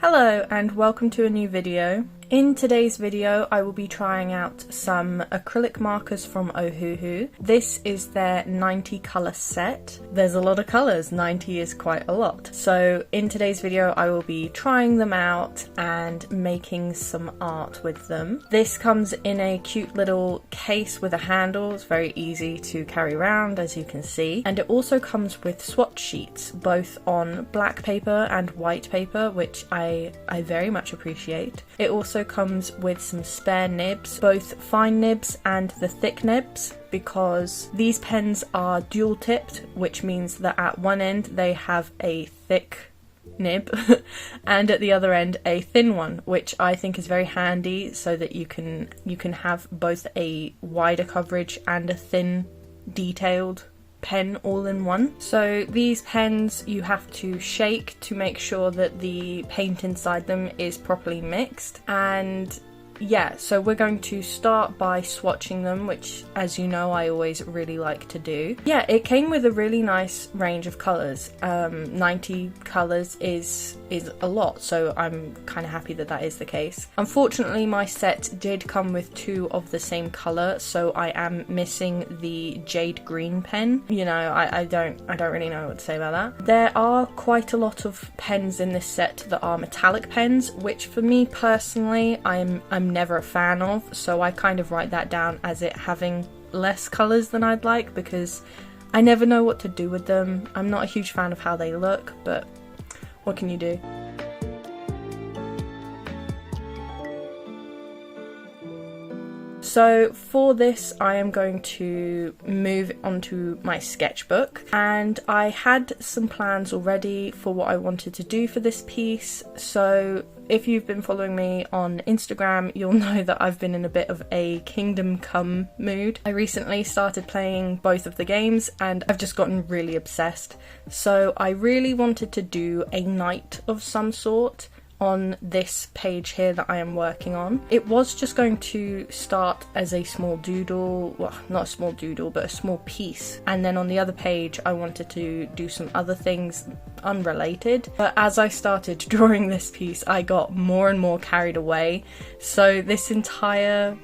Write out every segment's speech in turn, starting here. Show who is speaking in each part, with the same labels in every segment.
Speaker 1: Hello and welcome to a new video. In today's video I will be trying out some acrylic markers from Ohuhu. This is their 90 colour set. There's a lot of colours, 90 is quite a lot. So in today's video I will be trying them out and making some art with them. This comes in a cute little case with a handle. It's very easy to carry around, as you can see. And it also comes with swatch sheets, both on black paper and white paper, which I very much appreciate. It also comes with some spare nibs, both fine nibs and the thick nibs, because these pens are dual tipped, which means that at one end they have a thick nib and at the other end a thin one, which I think is very handy so that you can have both a wider coverage and a thin detailed pen all in one. So these pens you have to shake to make sure that the paint inside them is properly mixed, and yeah, so we're going to start by swatching them, which, as you know, I always really like to do. Yeah, it came with a really nice range of colours. 90 colours is a lot, so I'm kind of happy that that is the case. Unfortunately, my set did come with two of the same colour, so I am missing the jade green pen. You know, I don't really know what to say about that. There are quite a lot of pens in this set that are metallic pens, which for me personally, I'm never a fan of, so I kind of write that down as it having less colours than I'd like, because I never know what to do with them. I'm not a huge fan of how they look, but what can you do? So for this I am going to move onto my sketchbook, and I had some plans already for what I wanted to do for this piece. So if you've been following me on Instagram, you'll know that I've been in a bit of a Kingdom Come mood. I recently started playing both of the games and I've just gotten really obsessed. So I really wanted to do a knight of some sort on this page here that I am working on. It was just going to start as a small doodle, well, not a small doodle, but a small piece, and then on the other page I wanted to do some other things unrelated. But as I started drawing this piece I got more and more carried away, so this entire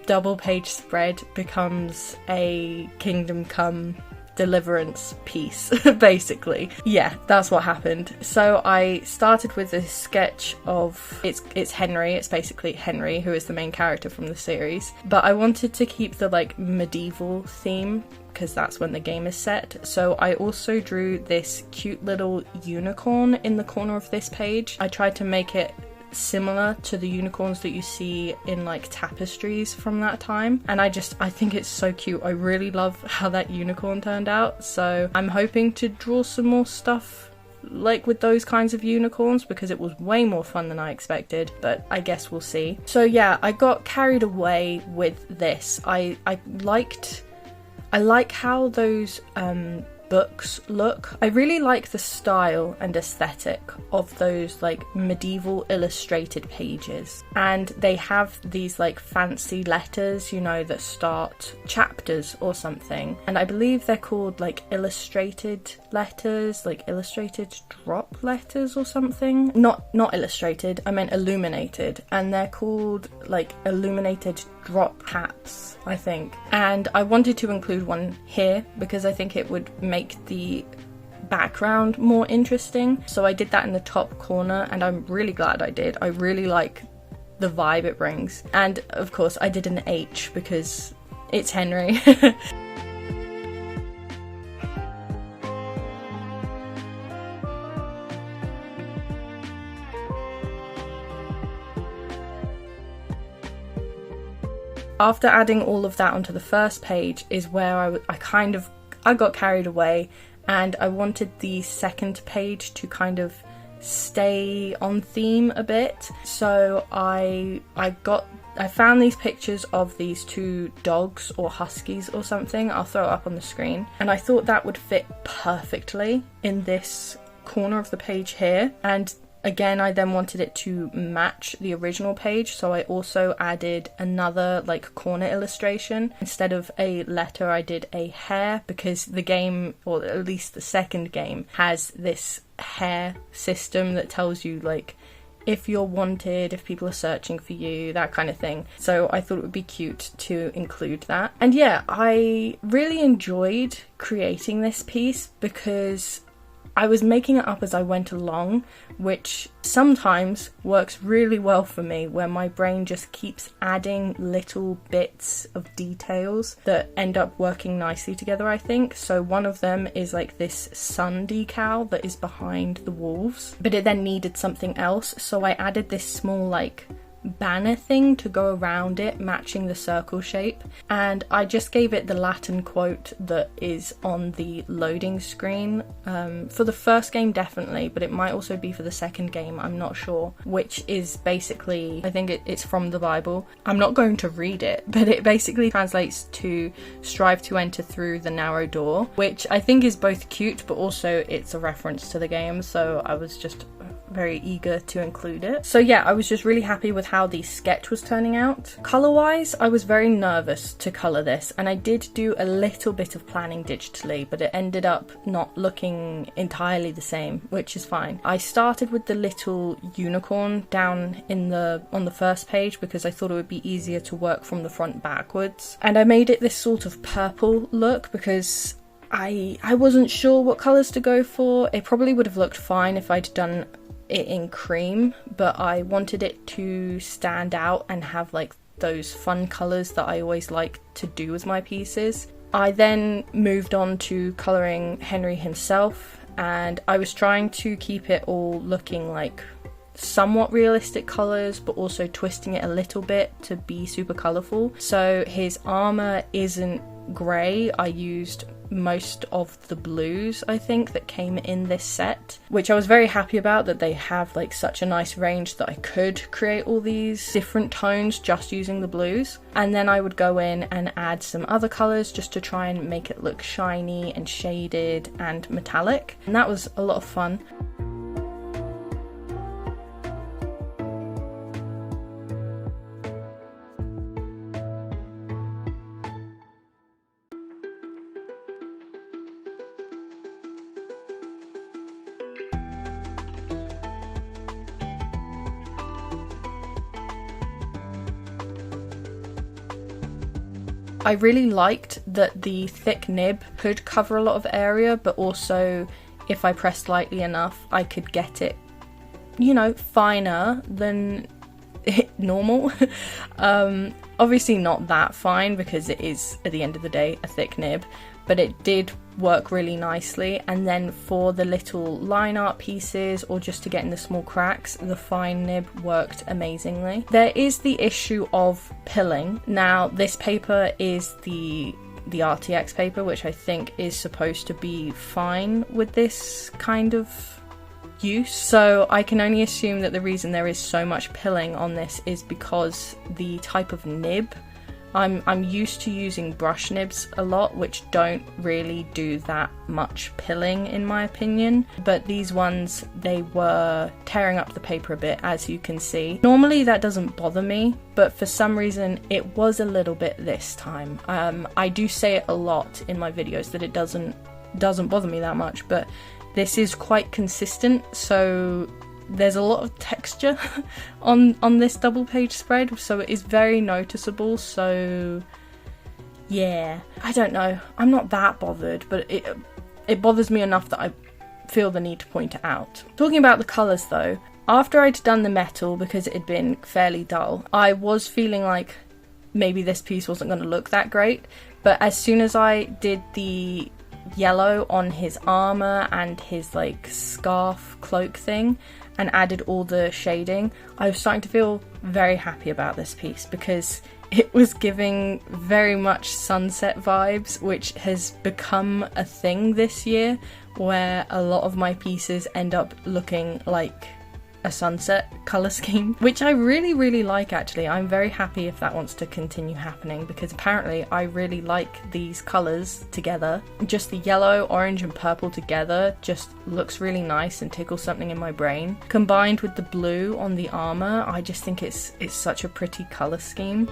Speaker 1: double page spread becomes a Kingdom Come deliverance piece basically. Yeah, that's what happened. So I started with this sketch of it's Henry. It's basically Henry, who is the main character from the series, but I wanted to keep the like medieval theme because that's when the game is set. So I also drew this cute little unicorn in the corner of this page. I tried to make it similar to the unicorns that you see in like tapestries from that time, and I think it's so cute. I really love how that unicorn turned out, so I'm hoping to draw some more stuff like with those kinds of unicorns because it was way more fun than I expected, but I guess we'll see. So yeah, I got carried away with this. I like how those books look. I really like the style and aesthetic of those like medieval illustrated pages, and they have these like fancy letters, you know, that start chapters or something, and I believe they're called like illustrated letters, like illustrated drop letters or something. Not illustrated, I meant illuminated, and they're called like illuminated drop caps, I think. And I wanted to include one here because I think it would make the background more interesting, so I did that in the top corner, and I'm really glad I did. I really like the vibe it brings, and of course I did an H because it's Henry. After adding all of that onto the first page is where I got carried away, and I wanted the second page to kind of stay on theme a bit. So I found these pictures of these two dogs or huskies or something. I'll throw it up on the screen, and I thought that would fit perfectly in this corner of the page here. And again, I then wanted it to match the original page, so I also added another like corner illustration. Instead of a letter, I did a hare, because the game, or at least the second game, has this hare system that tells you like if you're wanted, if people are searching for you, that kind of thing. So I thought it would be cute to include that. And yeah, I really enjoyed creating this piece because I was making it up as I went along, which sometimes works really well for me, where my brain just keeps adding little bits of details that end up working nicely together, I think. So one of them is like this sun decal that is behind the wolves, but it then needed something else, so I added this small like banner thing to go around it, matching the circle shape, and I just gave it the Latin quote that is on the loading screen for the first game definitely, but it might also be for the second game, I'm not sure, which is basically, I think it's from the Bible. I'm not going to read it, but it basically translates to strive to enter through the narrow door, which I think is both cute but also it's a reference to the game, so I was just very eager to include it. So yeah, I was just really happy with how the sketch was turning out. Colour wise, I was very nervous to colour this, and I did do a little bit of planning digitally, but it ended up not looking entirely the same, which is fine. I started with the little unicorn down on the first page because I thought it would be easier to work from the front backwards, and I made it this sort of purple look because I wasn't sure what colours to go for. It probably would have looked fine if I'd done it in cream, but I wanted it to stand out and have like those fun colours that I always like to do with my pieces. I then moved on to colouring Henry himself, and I was trying to keep it all looking like somewhat realistic colours, but also twisting it a little bit to be super colourful. So his armour isn't grey, I used most of the blues I think that came in this set, which I was very happy about, that they have like such a nice range that I could create all these different tones just using the blues. And then I would go in and add some other colours just to try and make it look shiny and shaded and metallic, and that was a lot of fun. I really liked that the thick nib could cover a lot of area, but also if I pressed lightly enough I could get it, you know, finer than normal. Obviously not that fine because it is at the end of the day a thick nib, but it did work really nicely. And then for the little line art pieces or just to get in the small cracks, the fine nib worked amazingly. There is the issue of pilling. Now this paper is the Arrtx paper, which I think is supposed to be fine with this kind of use, so I can only assume that the reason there is so much pilling on this is because the type of nib. I'm used to using brush nibs a lot, which don't really do that much pilling in my opinion, but these ones, they were tearing up the paper a bit, as you can see. Normally that doesn't bother me, but for some reason it was a little bit this time. I do say it a lot in my videos that it doesn't bother me that much, but this is quite consistent, so there's a lot of texture on this double page spread, so it is very noticeable. So yeah, I don't know, I'm not that bothered, but it bothers me enough that I feel the need to point it out. Talking about the colours though, after I'd done the metal, because it had been fairly dull, I was feeling like maybe this piece wasn't going to look that great, but as soon as I did the yellow on his armour and his like scarf cloak thing and added all the shading, I was starting to feel very happy about this piece because it was giving very much sunset vibes, which has become a thing this year where a lot of my pieces end up looking like a sunset colour scheme, which I really like actually. I'm very happy if that wants to continue happening because apparently I really like these colours together. Just the yellow, orange and purple together just looks really nice and tickles something in my brain. Combined with the blue on the armour, I just think it's such a pretty colour scheme.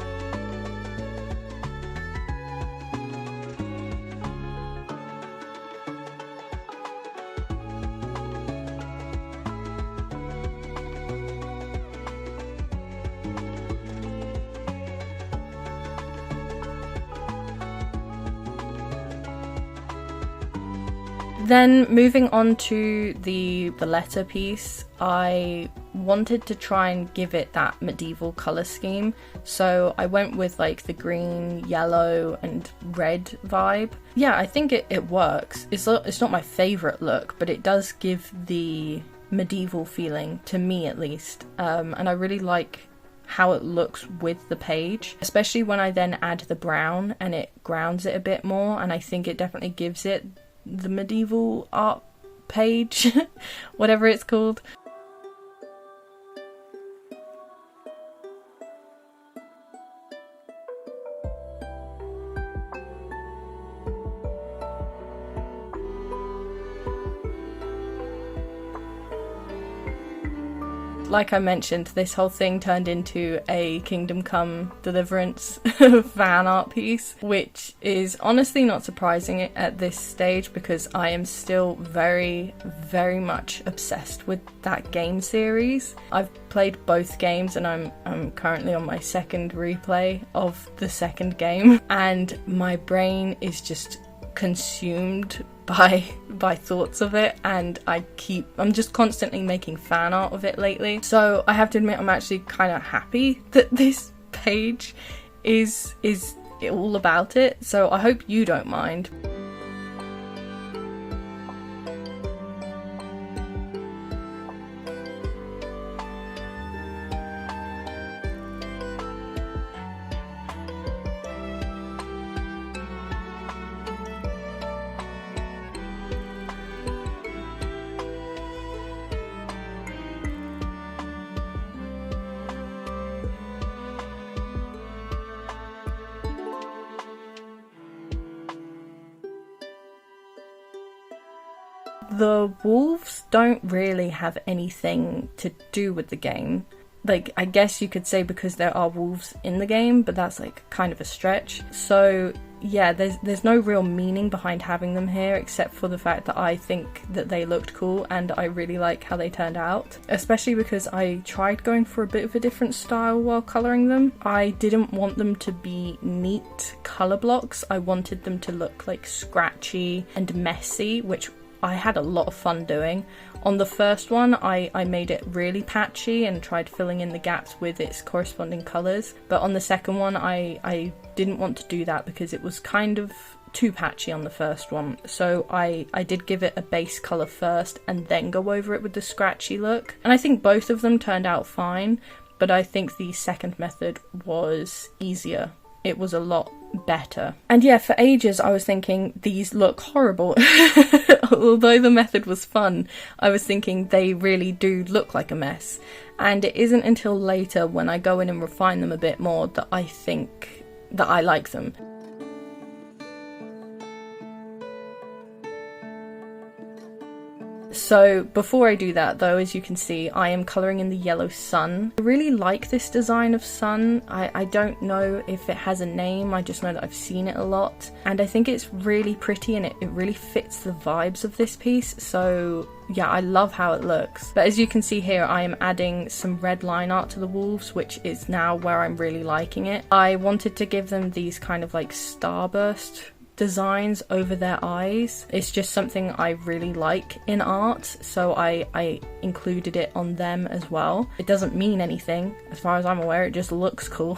Speaker 1: Then moving on to the letter piece, I wanted to try and give it that medieval colour scheme. So I went with like the green, yellow and red vibe. Yeah, I think it works. It's not my favourite look, but it does give the medieval feeling, to me at least. And I really like how it looks with the page, especially when I then add the brown and it grounds it a bit more, and I think it definitely gives it the medieval art page, whatever it's called. Like I mentioned, this whole thing turned into a Kingdom Come Deliverance fan art piece, which is honestly not surprising at this stage because I am still very, very much obsessed with that game series. I've played both games and I'm currently on my second replay of the second game, and my brain is just consumed by thoughts of it, and I'm just constantly making fan art of it lately. So I have to admit, I'm actually kind of happy that this page is all about it, so I hope you don't mind. The wolves don't really have anything to do with the game. Like, I guess you could say because there are wolves in the game, but that's like kind of a stretch. So yeah, there's no real meaning behind having them here except for the fact that I think that they looked cool and I really like how they turned out. Especially because I tried going for a bit of a different style while colouring them. I didn't want them to be neat colour blocks. I wanted them to look like scratchy and messy, which I had a lot of fun doing. On the first one, I made it really patchy and tried filling in the gaps with its corresponding colours. But on the second one, I didn't want to do that because it was kind of too patchy on the first one. So I did give it a base colour first and then go over it with the scratchy look. And I think both of them turned out fine, but I think the second method was easier. It was a lot better. And yeah, for ages I was thinking these look horrible. Although the method was fun, I was thinking they really do look like a mess. And it isn't until later when I go in and refine them a bit more that I think that I like them. So before I do that though, as you can see, I am colouring in the yellow sun. I really like this design of sun. I don't know if it has a name, I just know that I've seen it a lot. And I think it's really pretty and it really fits the vibes of this piece. So yeah, I love how it looks. But as you can see here, I am adding some red line art to the wolves, which is now where I'm really liking it. I wanted to give them these kind of like starburst designs over their eyes. It's just something I really like in art, so I included it on them as well. It doesn't mean anything as far as I'm aware, it just looks cool.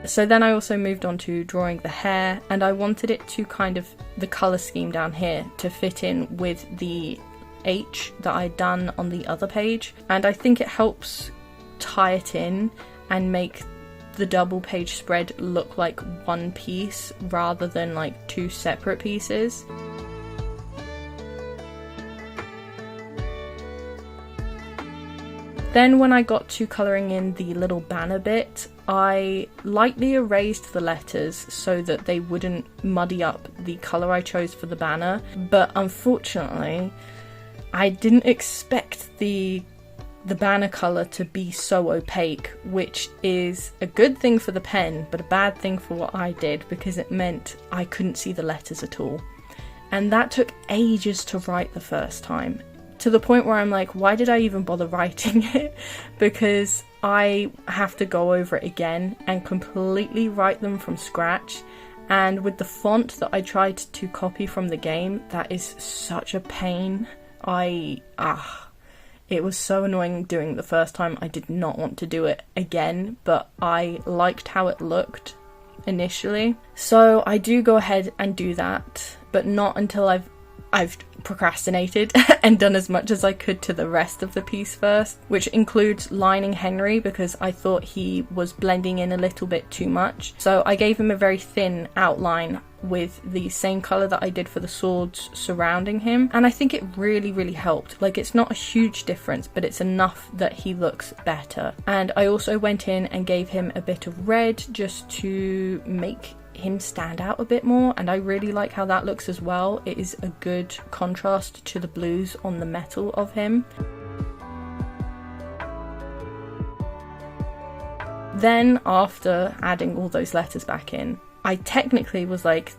Speaker 1: So then I also moved on to drawing the hair, and I wanted it to kind of, the colour scheme down here, to fit in with the H that I'd done on the other page. And I think it helps tie it in and make the double page spread look like one piece rather than like two separate pieces. Then when I got to colouring in the little banner bit, I lightly erased the letters so that they wouldn't muddy up the colour I chose for the banner, but unfortunately I didn't expect the banner colour to be so opaque, which is a good thing for the pen but a bad thing for what I did because it meant I couldn't see the letters at all. And that took ages to write the first time, to the point where I'm like, why did I even bother writing it? Because I have to go over it again and completely write them from scratch. And with the font that I tried to copy from the game, that is such a pain. It was so annoying doing it the first time. I did not want to do it again, but I liked how it looked initially. So I do go ahead and do that, but not until I've procrastinated and done as much as I could to the rest of the piece first, which includes lining Henry because I thought he was blending in a little bit too much. So I gave him a very thin outline with the same colour that I did for the swords surrounding him, and I think it really helped. Like, it's not a huge difference, but it's enough that he looks better. And I also went in and gave him a bit of red just to make him stand out a bit more, and I really like how that looks as well. It is a good contrast to the blues on the metal of him. Then, after adding all those letters back in, I technically was like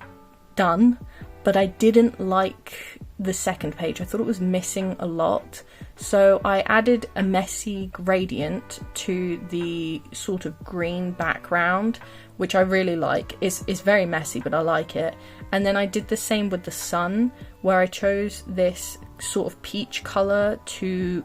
Speaker 1: done, but I didn't like the second page. I thought it was missing a lot. So I added a messy gradient to the sort of green background, which I really like. It's very messy, but I like it. And then I did the same with the sun, where I chose this sort of peach colour to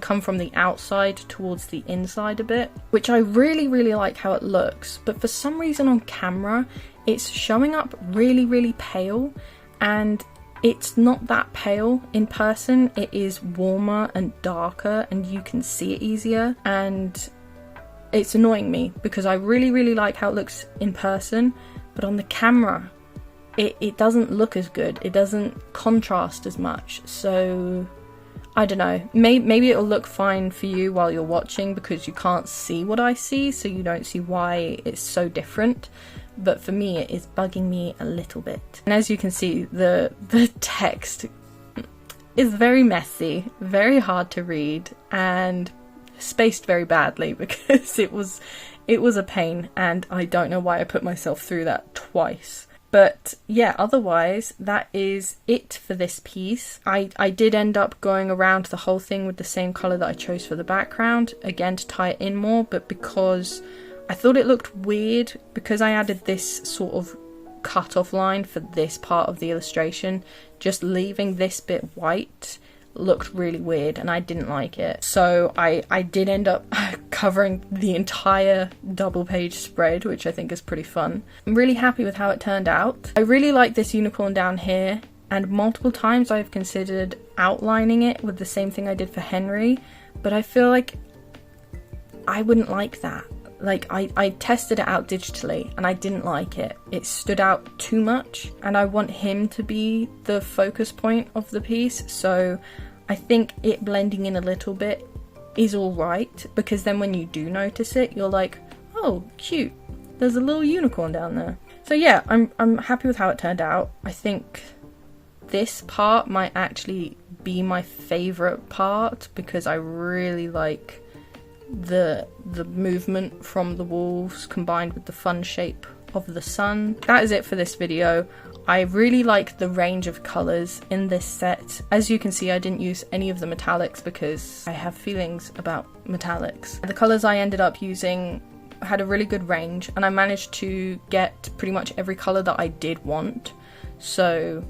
Speaker 1: come from the outside towards the inside a bit, which I really like how it looks. But for some reason on camera, it's showing up really pale, and it's not that pale in person. It is warmer and darker, and you can see it easier, and it's annoying me because I really like how it looks in person, but on the camera it doesn't look as good. It doesn't contrast as much. So I don't know, maybe it'll look fine for you while you're watching because you can't see what I see, so you don't see why it's so different. But for me, it is bugging me a little bit. And as you can see, the text is very messy, very hard to read, and spaced very badly because it was a pain, and I don't know why I put myself through that twice. But yeah, otherwise that is it for this piece. I did end up going around the whole thing with the same colour that I chose for the background, again to tie it in more, but because I thought it looked weird, because I added this sort of cut-off line for this part of the illustration, just leaving this bit white looked really weird and I didn't like it. So I did end up covering the entire double page spread, which I think is pretty fun. I'm really happy with how it turned out. I really like this unicorn down here, and multiple times I've considered outlining it with the same thing I did for Henry, but I feel like I wouldn't like that. Like, I tested it out digitally and I didn't like it. It stood out too much, and I want him to be the focus point of the piece. So I think it blending in a little bit is alright, because then when you do notice it, you're like, oh, cute, there's a little unicorn down there. So yeah, I'm happy with how it turned out. I think this part might actually be my favourite part, because I really like the movement from the wolves combined with the fun shape of the sun. That is it for this video. I really like the range of colours in this set. As you can see, I didn't use any of the metallics because I have feelings about metallics. The colours I ended up using had a really good range, and I managed to get pretty much every colour that I did want. So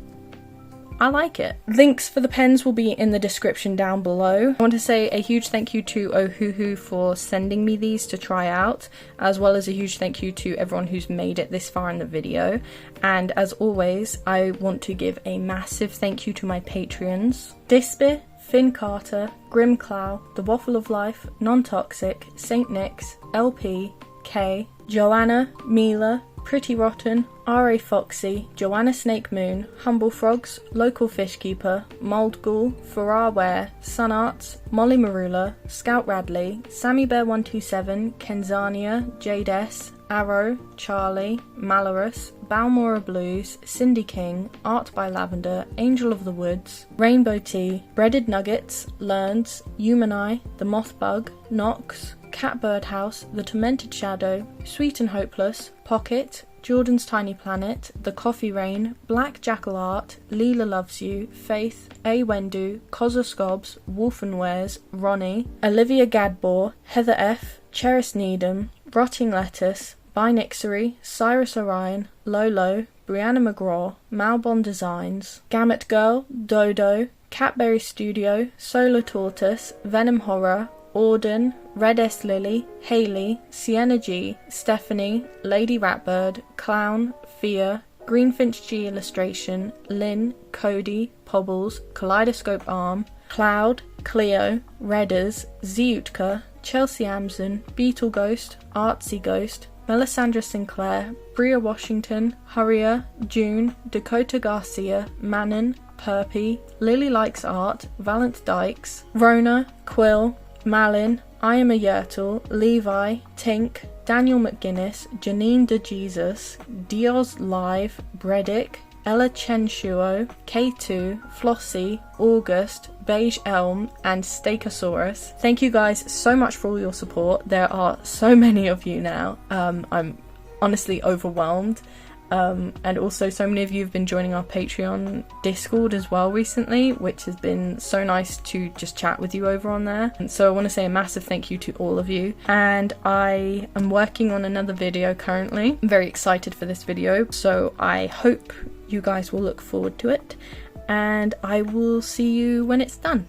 Speaker 1: I like it. Links for the pens will be in the description down below. I want to say a huge thank you to Ohuhu for sending me these to try out, as well as a huge thank you to everyone who's made it this far in the video. And as always, I want to give a massive thank you to my Patreons: Dispe, Finn Carter, Grimclow, The Waffle of Life, Non-Toxic, Saint Nix, LP, K, Joanna, Mila, Pretty Rotten, R.A. Foxy, Joanna Snake Moon, Humble Frogs, Local Fishkeeper, Mold Ghoul, Farrar Ware, Sun Arts, Molly Marula, Scout Radley, Sammy Bear 127, Kenzania, Jade S, Arrow, Charlie, Malorus, Balmora Blues, Cindy King, Art by Lavender, Angel of the Woods, Rainbow Tea, Breaded Nuggets, Learns, Humani, The Moth Bug, Nox, Catbird House, The Tormented Shadow, Sweet and Hopeless, Pocket, Jordan's Tiny Planet, The Coffee Rain, Black Jackal Art, Leela Loves You, Faith, A. Wendu, Koza Scobbs, Wolfenwares, Ronnie, Olivia Gadbor, Heather F., Cheris Needham, Rotting Lettuce, Binixery, Cyrus Orion, Lolo, Brianna McGraw, Malbon Designs, Gamut Girl, Dodo, Catberry Studio, Solar Tortoise, Venom Horror, Auden, Red S Lily, Hayley, Sienna G, Stephanie, Lady Ratbird, Clown, Fia, Greenfinch G Illustration, Lynn, Cody, Pobbles, Kaleidoscope Arm, Cloud, Cleo, Redders, Ziutka, Chelsea Amson, Beetle Ghost, Artsy Ghost, Melisandra Sinclair, Bria Washington, Hurrier, June, Dakota Garcia, Manon, Perpy, Lily Likes Art, Valent Dykes, Rona, Quill, Malin, I Am a Yertle, Levi, Tink, Daniel McGuinness, Janine DeJesus, Dioz Live, Bredick, Ella Chenshuo, K2, Flossie, August, Beige Elm, and Stegosaurus. Thank you guys so much for all your support. There are so many of you now. I'm honestly overwhelmed. And also so many of you have been joining our Patreon Discord as well recently, which has been so nice to just chat with you over on there. And so I want to say a massive thank you to all of you. And I am working on another video currently. I'm very excited for this video, so I hope you guys will look forward to it. And I will see you when it's done.